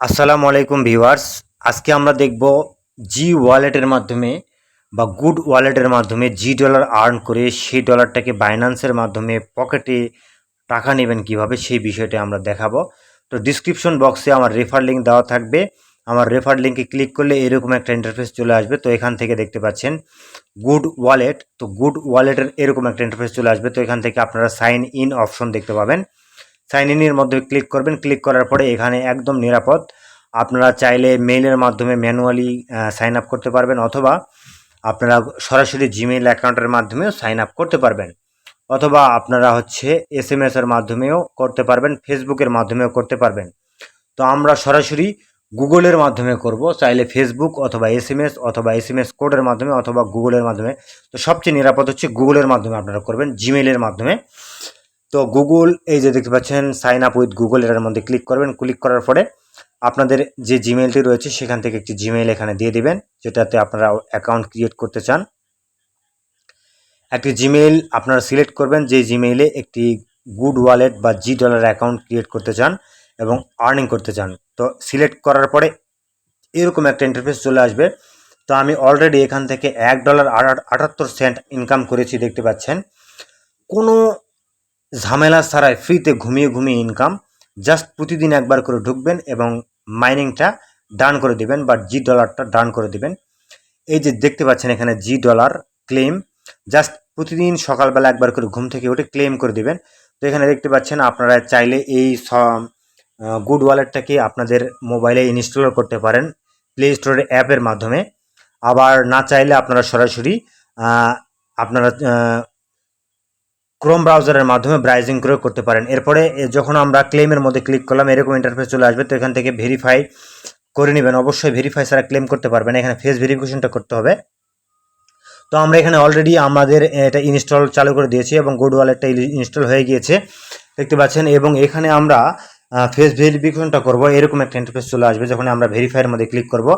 আসসালামু আলাইকুম ভিউয়ার্স। আজকে আমরা দেখব জি ওয়ালেটের মাধ্যমে বা গুড ওয়ালেটের মাধ্যমে জি ডলার আর্ন করে সেই ডলারটাকে বাইন্যান্সের মাধ্যমে পকেটে টাকা নেবেন কিভাবে সেই বিষয়টা আমরা দেখাবো। তো ডিসক্রিপশন বক্সে আমার রেফার লিঙ্ক দেওয়া থাকবে। আমার রেফার লিঙ্কে ক্লিক করলে এরকম একটা ইন্টারফেস চলে আসবে। তো এখান থেকে দেখতে পাচ্ছেন গুড ওয়ালেট। তো গুড ওয়ালেটের এরকম একটা ইন্টারফেস চলে আসবে। তো এখান থেকে আপনারা সাইন ইন অপশন দেখতে পাবেন। সাইন ইনের মধ্যে ক্লিক করবেন। ক্লিক করার পরে এখানে একদম নিরাপদ। আপনারা চাইলে মেইলের মাধ্যমে ম্যানুয়ালি সাইন আপ করতে পারবেন, অথবা আপনারা সরাসরি জিমেইল অ্যাকাউন্টের মাধ্যমেও সাইন আপ করতে পারবেন, অথবা আপনারা হচ্ছে এসএমএস এর মাধ্যমেও করতে পারবেন, ফেসবুকের মাধ্যমেও করতে পারবেন। তো আমরা সরাসরি গুগলের মাধ্যমে করব, চাইলে ফেসবুক অথবা এসএমএস কোডের মাধ্যমে অথবা গুগলের মাধ্যমে। তো সবচেয়ে নিরাপদ হচ্ছে গুগলের মাধ্যমে আপনারা করবেন, জিমেইলের মাধ্যমে। তো গুগল, এই যে দেখতে পাচ্ছেন সাইন আপ উইথ গুগল, এটার মধ্যে ক্লিক করবেন। ক্লিক করার পরে আপনাদের যে জিমেইলটি রয়েছে সেখান থেকে একটি জিমেইল এখানে দিয়ে দিবেন, যেটাতে আপনারা অ্যাকাউন্ট ক্রিয়েট করতে চান। একটি জিমেইল আপনারা সিলেক্ট করবেন, যে জিমেইলে একটি গুড ওয়ালেট বা জি ডলার অ্যাকাউন্ট ক্রিয়েট করতে চান এবং আর্নিং করতে চান। তো সিলেক্ট করার পরে এরকম একটা ইন্টারফেস চলে আসবে। তো আমি অলরেডি এখান থেকে $1.78 ইনকাম করেছি, দেখতে পাচ্ছেন। কোনো ঝামেলা ছাড়াই ফ্রিতে ঘুমিয়ে ঘুমিয়ে ইনকাম। জাস্ট প্রতিদিন একবার করে ঢুকবেন এবং মাইনিংটা ডান করে দিবেন বা জি ডলারটা ডান করে দিবেন। এই যে দেখতে পাচ্ছেন এখানে জি ডলার ক্লেম, জাস্ট প্রতিদিন সকালবেলা একবার করে ঘুম থেকে উঠে ক্লেম করে দিবেন। তো এখানে দেখতে পাচ্ছেন আপনারা চাইলে এই গুড ওয়ালেটটাকে আপনাদের মোবাইলে ইনস্টল করতে পারেন প্লে স্টোরের অ্যাপের মাধ্যমে। আবার না চাইলে আপনারা সরাসরি আপনারা ক্রোম ব্রাউজারের মাধ্যমে ব্রাউজিং করে করতে পারেন। এরপরে যখন আমরা ক্লেমের মধ্যে ক্লিক করলাম এরকম ইন্টারফেস চলে আসবে। তো এখান থেকে ভেরিফাই করে নেবেন, অবশ্যই ভেরিফাই ছাড়া ক্লেম করতে পারবেন। এখানে ফেস ভেরিফিকেশনটা করতে হবে। তো আমরা এখানে অলরেডি আমাদের এটা ইনস্টল চালু করে দিয়েছি এবং গুড ওয়ালেটটা ইনস্টল হয়ে গিয়েছে, দেখতে পাচ্ছেন। এবং এখানে আমরা ফেস ভেরিফিকেশনটা করব, এরকম একটা ইন্টারফেস চলে আসবে যখন আমরা ভেরিফাইয়ের মধ্যে ক্লিক করব।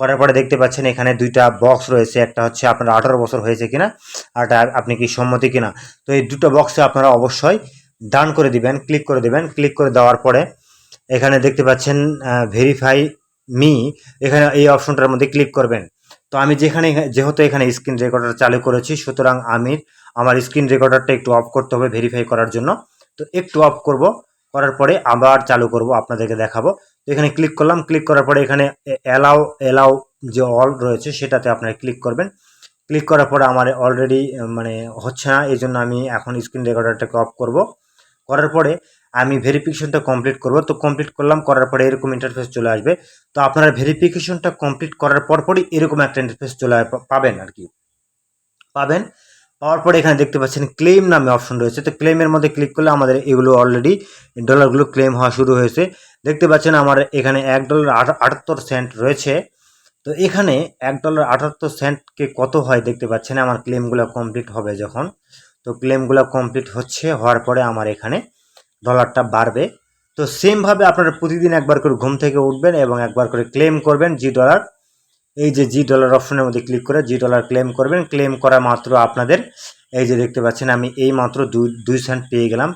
করার পরে দেখতে পাচ্ছেন এখানে দুইটা বক্স রয়েছে, একটা হচ্ছে আপনার 18 বছর হয়েছে কিনা, আর আপনি কি সম্মতি কিনা। তো এই দুটো বক্সে আপনারা অবশ্যই ডান করে দিবেন, ক্লিক করে দিবেন। ক্লিক করে দেওয়ার পরে এখানে দেখতে পাচ্ছেন ভেরিফাই মি, এখানে এই অপশনটার মধ্যে ক্লিক করবেন। তো আমি যেহেতু এখানে স্ক্রিন রেকর্ডার চালু করেছি, সুতরাং আমার স্ক্রিন রেকর্ডারটা একটু অফ করতে হবে ভেরিফাই করার জন্য। তো একটু অফ করব, করার পরে আবার চালু করব, আপনাদেরকে দেখাবো। তো এখানে ক্লিক করলাম। ক্লিক করার পরে এখানে এলাও যে অল রয়েছে সেটাতে আপনারা ক্লিক করবেন। ক্লিক করার পরে আমার অলরেডি মানে হচ্ছে না, এই জন্য আমি এখন স্ক্রিন রেকর্ডারটাকে অফ করব। করার পরে আমি ভেরিফিকেশনটা কমপ্লিট করব। তো কমপ্লিট করলাম, করার পরে এরকম ইন্টারফেস চলে আসবে। তো আপনারা ভেরিফিকেশনটা কমপ্লিট করার পরপরই এরকম একটা ইন্টারফেস পাবেন আর কি, পাবেন। পাওয়ার পরে এখানে দেখতে পাচ্ছেন ক্লেম নামে অপশন রয়েছে। তো ক্লেমের মধ্যে ক্লিক করলে আমাদের এগুলো অলরেডি ডলারগুলো ক্লেম হওয়া শুরু হয়েছে, দেখতে পাচ্ছেন। আমার এখানে $1.78 রয়েছে। তো এখানে $1.78 কত হয় দেখতে পাচ্ছেন আমার ক্লেমগুলো কমপ্লিট হবে যখন। তো ক্লেমগুলো কমপ্লিট হওয়ার পরে আমার এখানে ডলারটা বাড়বে। তো সেমভাবে আপনারা প্রতিদিন একবার করে ঘুম থেকে উঠবেন এবং একবার করে ক্লেম করবেন জি ডলার। এই যে জি ডলার অপশনের মধ্যে ক্লিক করে জি ডলার ক্লেম করবেন। ক্লেম করা মাত্র আপনাদের এই যে দেখতে পাচ্ছেন আমি এই মাত্র 2 সেন্ট পেয়ে গেলাম।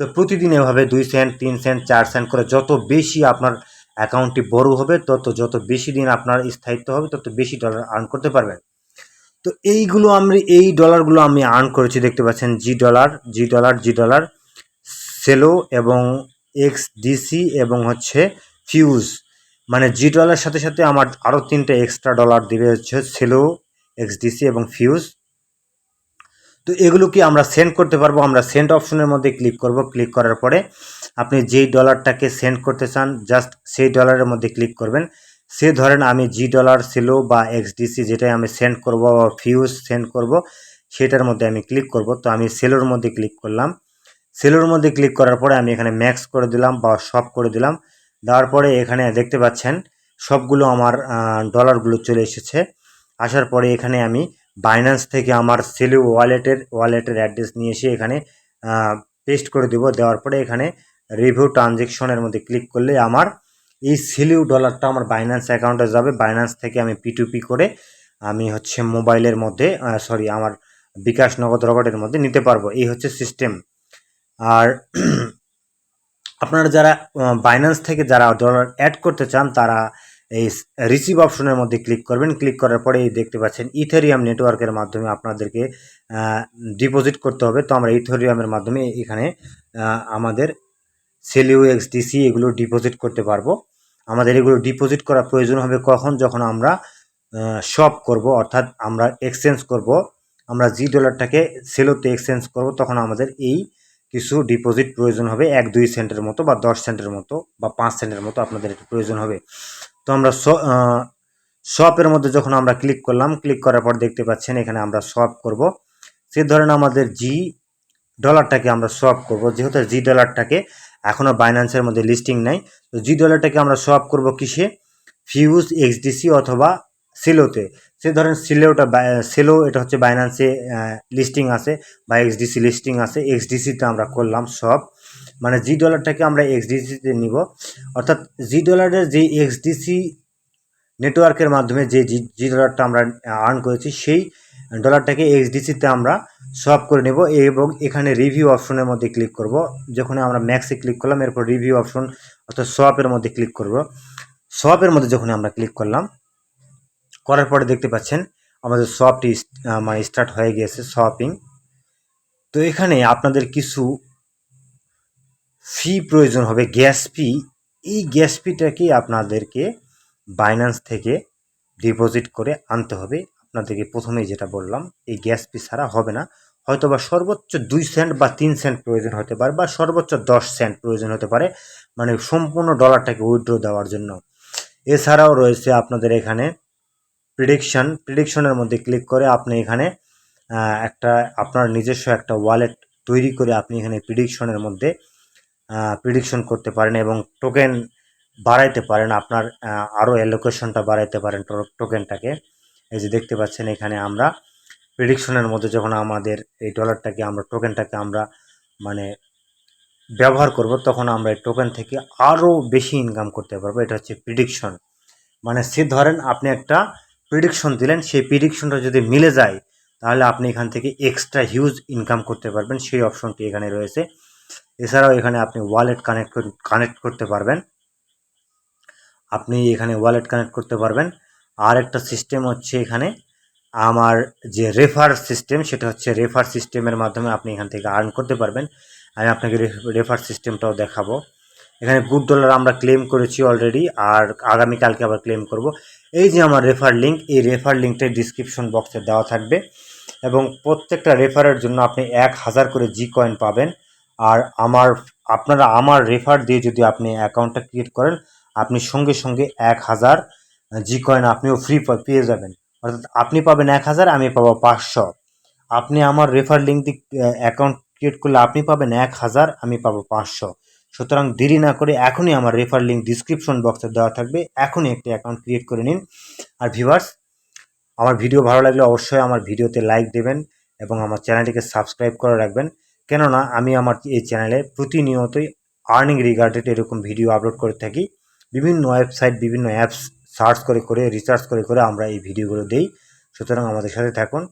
তো প্রতিদিন এভাবে 2 সেন্ট, 3 সেন্ট, 4 সেন্ট করে যত বেশি আপনার অ্যাকাউন্টটি বড় হবে, যত বেশি দিন আপনার স্থায়িত্ব হবে, তত বেশি ডলার আর্ন করতে পারবেন। তো এই ডলারগুলো আমি আর্ন করেছি, দেখতে পাচ্ছেন। জি ডলার সেলো এবং এক্সডিসি এবং হচ্ছে ফিউজ, মানে জি ডলার সাথে সাথে আমার আরও 3টে এক্সট্রা ডলার দিবে, হচ্ছে সেলো, এক্সডিসি এবং ফিউজ। তো এগুলো কি আমরা সেন্ড করতে পারবো। আমরা সেন্ড অপশনের মধ্যে ক্লিক করব। ক্লিক করার পরে আপনি যেই ডলারটাকে সেন্ড করতে চান জাস্ট সেই ডলারের মধ্যে ক্লিক করবেন। সে ধরেন আমি জি ডলার সেলো বা এক্সডিসি যেটাই আমি সেন্ড করব বা ফিউজ সেন্ড করব সেটার মধ্যে আমি ক্লিক করব। তো আমি সেলোর মধ্যে ক্লিক করলাম। সেলোর মধ্যে ক্লিক করার পরে আমি এখানে ম্যাক্স করে দিলাম বা সব করে দিলাম। দেওয়ার পরে এখানে দেখতে পাচ্ছেন সবগুলো আমার ডলারগুলো চলে এসেছে। আসার পরে এখানে আমি বাইন্যান্স থেকে আমার সেলো ওয়ালেটের অ্যাড্রেস নিয়ে এসে এখানে পেস্ট করে দেব। দেওয়ার পরে এখানে রিভিউ ট্রানজেকশনের মধ্যে ক্লিক করলে আমার এই সেলো ডলারটা আমার বাইন্যান্স অ্যাকাউন্টে যাবে। বাইন্যান্স থেকে আমি P2P করে আমি হচ্ছে মোবাইলের মধ্যে আমার বিকাশ নগদ রকেটের মধ্যে নিতে পারবো। এই হচ্ছে সিস্টেম। আর আপনারা যারা বাইন্যান্স থেকে যারা ডলার অ্যাড করতে চান তারা এই রিসিভ অপশনের মধ্যে ক্লিক করবেন। ক্লিক করার পরে এই দেখতে পাচ্ছেন ইথেরিয়াম নেটওয়ার্কের মাধ্যমে আপনাদেরকে ডিপোজিট করতে হবে। তো আমরা ইথেরিয়ামের মাধ্যমে এখানে আমাদের সেলিউ এক্সডিসি এগুলো ডিপোজিট করতে পারবো। আমাদের এগুলো ডিপোজিট করার প্রয়োজন হবে কখন, যখন আমরা শপ করব, অর্থাৎ আমরা এক্সচেঞ্জ করব, আমরা জি ডলারটাকে সেলোতে এক্সচেঞ্জ করব, তখন আমাদের এই কিছু ডিপোজিট প্রয়োজন হবে 1-2 সেন্টের মতো বা 10 সেন্টের মতো বা 5 সেন্টের মতো আপনাদের প্রয়োজন হবে। তো আমরা শপের মধ্যে যখন আমরা ক্লিক করলাম, ক্লিক করার পর দেখতে পাচ্ছেন এখানে আমরা শপ করব। সে ধরেন আমাদের জি ডলারটাকে আমরা সোয়াপ করব, যেহেতু জি ডলারটাকে এখনও বাইন্যান্সের মধ্যে লিস্টিং নাই। তো জি ডলারটাকে আমরা সোয়াপ করব কিসে, ফিউজ এক্সডিসি অথবা সেলোতে। সে ধরেন সেলো এটা হচ্ছে বাইন্যান্সে লিস্টিং আছে বা এক্সডিসি লিস্টিং আছে, এক্সডিসিতে আমরা করলাম সব, মানে জি ডলারটাকে আমরা এক্সডিসিতে নিব। অর্থাৎ জি ডলারের যে এক্সডিসি নেটওয়ার্কের মাধ্যমে যে জি ডলারটা আমরা আর্ন করেছি সেই ডলারটাকে এক্সডিসিতে আমরা সোয়াপ করে নেব এবং এখানে রিভিউ অপশনের মধ্যে ক্লিক করব। যখন আমরা ম্যাক্সে ক্লিক করলাম এরপর রিভিউ অপশন অর্থাৎ সোয়াপের মধ্যে ক্লিক করব। সোয়াপের মধ্যে যখন আমরা ক্লিক করলাম, করার পরে দেখতে পাচ্ছেন আমাদের সোয়াপটি মানে স্টার্ট হয়ে গিয়েছে সোয়াপিং। তো এখানে আপনাদের কিছু ফি প্রয়োজন হবে, গ্যাস ফি। এই গ্যাস ফিটাকে আপনাদেরকে বাইন্যান্স থেকে ডিপোজিট করে আনতে হবে। আপনাদেরকে প্রথমেই যেটা বললাম, এই গ্যাস ফি ছাড়া হবে না। হয়তো বা সর্বোচ্চ 2 সেন্ট বা 3 সেন্ট প্রয়োজন হতে পারে বা সর্বোচ্চ 10 সেন্ট প্রয়োজন হতে পারে, মানে সম্পূর্ণ ডলারটাকে উইথড্র দেওয়ার জন্য। এছাড়াও রয়েছে আপনাদের এখানে প্রিডিকশনের মধ্যে ক্লিক করে আপনি এখানে একটা আপনার নিজস্ব একটা ওয়ালেট তৈরি করে আপনি এখানে প্রিডিকশনের মধ্যে প্রিডিকশন করতে পারেন এবং টোকেন বাড়াইতে পারেন, আপনার আরও অ্যালোকেশনটা বাড়াইতে পারেন টোকেনটাকে। এই যে দেখতে পাচ্ছেন এখানে আমরা প্রিডিকশনের মধ্যে যখন আমাদের এই ডলারটাকে আমরা টোকেনটাকে আমরা মানে ব্যবহার করব, তখন আমরা এই টোকেন থেকে আরও বেশি ইনকাম করতে পারবো। এটা হচ্ছে প্রিডিকশন। মানে সে ধরেন আপনি একটা প্রিডিকশন দিলেন, সেই প্রিডিকশনটা যদি মিলে যায় তাহলে আপনি এখান থেকে এক্সট্রা হিউজ ইনকাম করতে পারবেন, সেই অপশনটি এখানে রয়েছে। এছাড়াও এখানে আপনি ওয়ালেট কানেক্ট করতে পারবেন, আপনি এখানে ওয়ালেট কানেক্ট করতে পারবেন। আর একটা সিস্টেম হচ্ছে এখানে আমার যে রেফার সিস্টেম, সেটা হচ্ছে রেফার সিস্টেমের মাধ্যমে আপনি এখান থেকে আর্ন করতে পারবেন। আমি আপনাকে রেফার সিস্টেমটাও দেখাবো। এখানে গুড ডলার আমরা ক্লেম করেছি অলরেডি, আর আগামীকালকে আবার ক্লেম করব। এই যে আমার রেফার লিঙ্ক, এই রেফার লিঙ্কটা ডিসক্রিপশন বক্সে দেওয়া থাকবে এবং প্রত্যেকটা রেফারের জন্য আপনি 1000 করে জি কয়েন পাবেন। আর আপনারা আমার রেফার দিয়ে যদি আপনি অ্যাকাউন্টটা ক্রিয়েট করেন, আপনি সঙ্গে সঙ্গে 1000 জি কয়েন আপনিও ফ্রি পেয়ে যাবেন। অর্থাৎ আপনি পাবেন 1000, আমি পাবো 500। আপনি আমার রেফার লিঙ্ক দিয়ে অ্যাকাউন্ট ক্রিয়েট করলে আপনি পাবেন 1000, আমি পাবো 500। সুতরাং দেরি না করে এখনই আমার রেফার লিঙ্ক ডিসক্রিপশন বক্সে দেওয়া থাকবে, এখনই একটি অ্যাকাউন্ট ক্রিয়েট করে নিন। আর ভিউয়ার্স, আমার ভিডিও ভালো লাগলে অবশ্যই আমার ভিডিওতে লাইক দেবেন এবং আমার চ্যানেলটিকে সাবস্ক্রাইব করে রাখবেন, কেননা আমি আমার এই চ্যানেলে প্রতিনিয়তই আর্নিং রিগার্ডেড এরকম ভিডিও আপলোড করে থাকি। বিভিন্ন ওয়েবসাইট, বিভিন্ন অ্যাপস সার্চ করে রিসার্চ করে আমরা এই ভিডিওগুলো দেই। সুতরাং আমাদের সাথে থাকুন।